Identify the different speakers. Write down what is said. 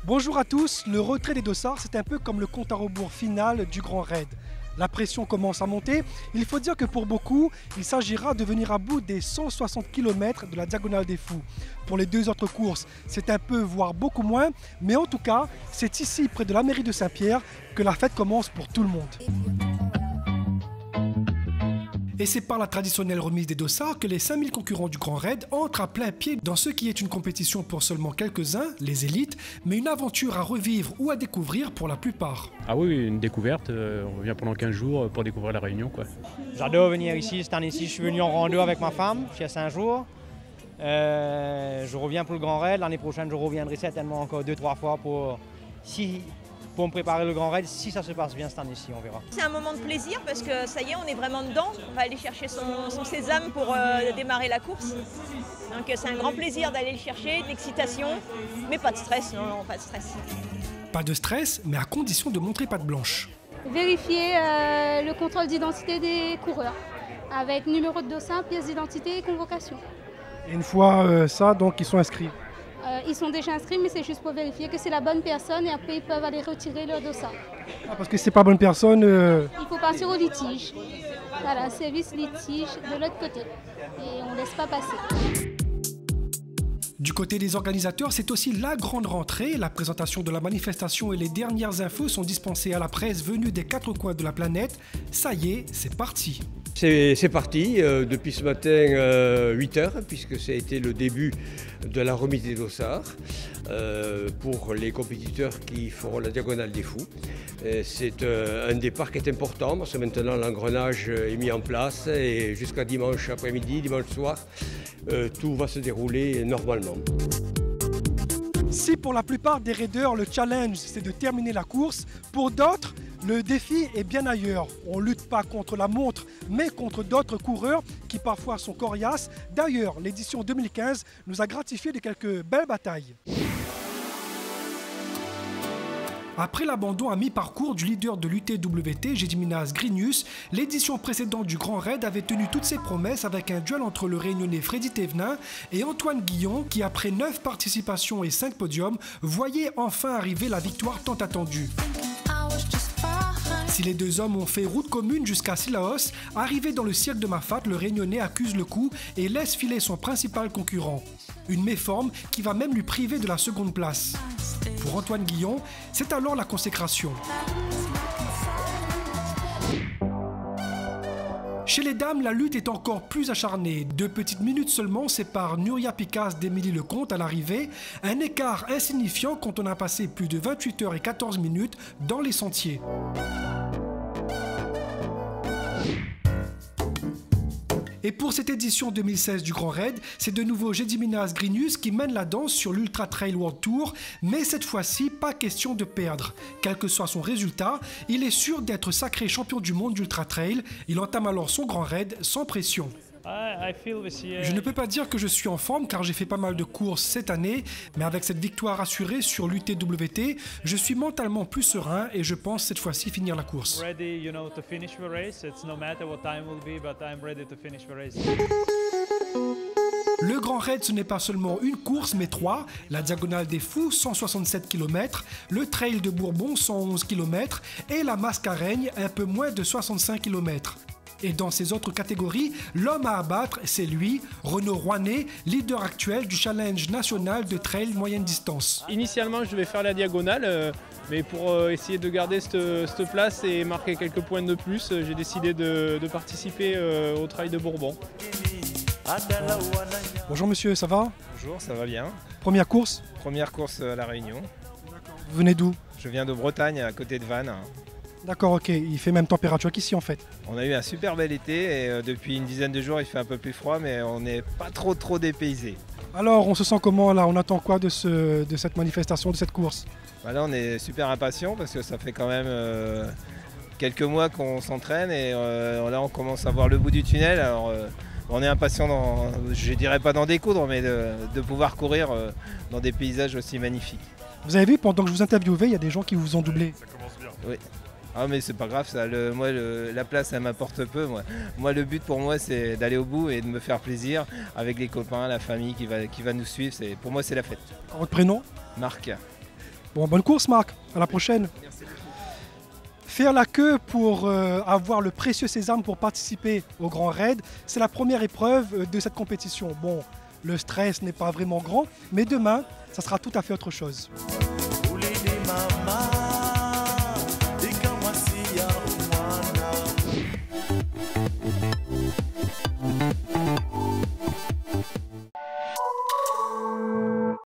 Speaker 1: Bonjour à tous, le retrait des dossards, c'est un peu comme le compte à rebours final du Grand Raid. La pression commence à monter. Il faut dire que pour beaucoup, il s'agira de venir à bout des 160 km de la Diagonale des Fous. Pour les deux autres courses, c'est un peu, voire beaucoup moins. Mais en tout cas, c'est ici, près de la mairie de Saint-Pierre, que la fête commence pour tout le monde. Et c'est par la traditionnelle remise des dossards que les 5000 concurrents du Grand Raid entrent à plein pied dans ce qui est une compétition pour seulement quelques-uns, les élites, mais une aventure à revivre ou à découvrir pour la plupart.
Speaker 2: Ah oui, une découverte, on vient pendant 15 jours pour découvrir la Réunion, quoi.
Speaker 3: J'adore venir ici, cette année-ci je suis venu en rando avec ma femme, je suis à 5 jours. Je reviens pour le Grand Raid, l'année prochaine je reviendrai certainement encore 2-3 fois pour me préparer le Grand Raid, si ça se passe bien cette année-ci, on verra.
Speaker 4: C'est un moment de plaisir parce que ça y est, on est vraiment dedans. On va aller chercher son sésame pour démarrer la course. Donc c'est un grand plaisir d'aller le chercher, de l'excitation, mais pas de stress, non, pas de stress.
Speaker 1: Pas de stress, mais à condition de montrer patte blanche.
Speaker 5: Vérifier le contrôle d'identité des coureurs, avec numéro de dossard, pièce d'identité et convocation.
Speaker 1: Et une fois ça, donc ils sont inscrits.
Speaker 5: Ils sont déjà inscrits, mais c'est juste pour vérifier que c'est la bonne personne et après ils peuvent aller retirer leur dossard.
Speaker 1: Ah, parce que c'est pas bonne personne.
Speaker 5: Il faut partir au litige. Voilà, service litige de l'autre côté. Et on ne laisse pas passer.
Speaker 1: Du côté des organisateurs, c'est aussi la grande rentrée. La présentation de la manifestation et les dernières infos sont dispensées à la presse venue des 4 coins de la planète. Ça y est, c'est parti.
Speaker 6: C'est parti depuis ce matin 8h, puisque ça a été le début de la remise des dossards pour les compétiteurs qui feront la Diagonale des Fous. C'est un départ qui est important parce que maintenant l'engrenage est mis en place et jusqu'à dimanche après-midi, dimanche soir, tout va se dérouler normalement.
Speaker 1: Si pour la plupart des raiders, le challenge c'est de terminer la course, pour d'autres, le défi est bien ailleurs. On ne lutte pas contre la montre, mais contre d'autres coureurs qui parfois sont coriaces. D'ailleurs, l'édition 2015 nous a gratifié de quelques belles batailles. Après l'abandon à mi-parcours du leader de l'UTWT, Gediminas Grinius, l'édition précédente du Grand Raid avait tenu toutes ses promesses avec un duel entre le Réunionnais Freddy Thévenin et Antoine Guillon qui, après 9 participations et 5 podiums, voyait enfin arriver la victoire tant attendue. Si les deux hommes ont fait route commune jusqu'à Sillaos, arrivé dans le cirque de Mafate, le Réunionnais accuse le coup et laisse filer son principal concurrent. Une méforme qui va même lui priver de la seconde place. Pour Antoine Guillon, c'est alors la consécration. Chez les dames, la lutte est encore plus acharnée. 2 petites minutes seulement séparent Nuria Picasse d'Émilie Lecomte à l'arrivée. Un écart insignifiant quand on a passé plus de 28 heures et 14 minutes dans les sentiers. Et pour cette édition 2016 du Grand Raid, c'est de nouveau Gediminas Grinius qui mène la danse sur l'Ultra Trail World Tour, mais cette fois-ci, pas question de perdre. Quel que soit son résultat, il est sûr d'être sacré champion du monde d'Ultra Trail. Il entame alors son Grand Raid sans pression. Je ne peux pas dire que je suis en forme car j'ai fait pas mal de courses cette année, mais avec cette victoire assurée sur l'UTWT, je suis mentalement plus serein et je pense cette fois-ci finir la course. Le Grand Raid, ce n'est pas seulement une course, mais 3. La Diagonale des Fous, 167 km, le Trail de Bourbon, 111 km, et la Mascareigne, un peu moins de 65 km. Et dans ces autres catégories, l'homme à abattre, c'est lui, Renaud Rouanet, leader actuel du challenge national de trail moyenne distance.
Speaker 7: Initialement, je devais faire la diagonale, mais pour essayer de garder cette place et marquer quelques points de plus, j'ai décidé de participer au Trail de Bourbon.
Speaker 1: Bonjour monsieur, ça va?
Speaker 8: Bonjour, ça va bien.
Speaker 1: Première course?
Speaker 8: Première course à La Réunion.
Speaker 1: Vous venez d'où?
Speaker 8: Je viens de Bretagne, à côté de Vannes.
Speaker 1: D'accord, ok. Il fait même température qu'ici en fait.
Speaker 8: On a eu un super bel été et depuis une dizaine de jours il fait un peu plus froid mais on n'est pas trop dépaysé.
Speaker 1: Alors on se sent comment là? On attend quoi de cette manifestation, de cette course?
Speaker 8: Bah là on est super impatient parce que ça fait quand même quelques mois qu'on s'entraîne et là on commence à voir le bout du tunnel. Alors on est impatient, je dirais pas d'en découdre, mais de pouvoir courir dans des paysages aussi magnifiques.
Speaker 1: Vous avez vu, pendant que je vous interviewais, il y a des gens qui vous ont doublé.
Speaker 8: Ça commence bien. Oui. Ah mais c'est pas grave, ça, la place elle m'apporte peu. Moi le but pour moi c'est d'aller au bout et de me faire plaisir avec les copains, la famille qui va nous suivre. Pour moi c'est la fête.
Speaker 1: Votre prénom?
Speaker 8: Marc.
Speaker 1: Bon, bonne course Marc, à la prochaine. Faire la queue pour avoir le précieux sésame pour participer au Grand Raid, c'est la première épreuve de cette compétition. Bon, le stress n'est pas vraiment grand, mais demain, ça sera tout à fait autre chose.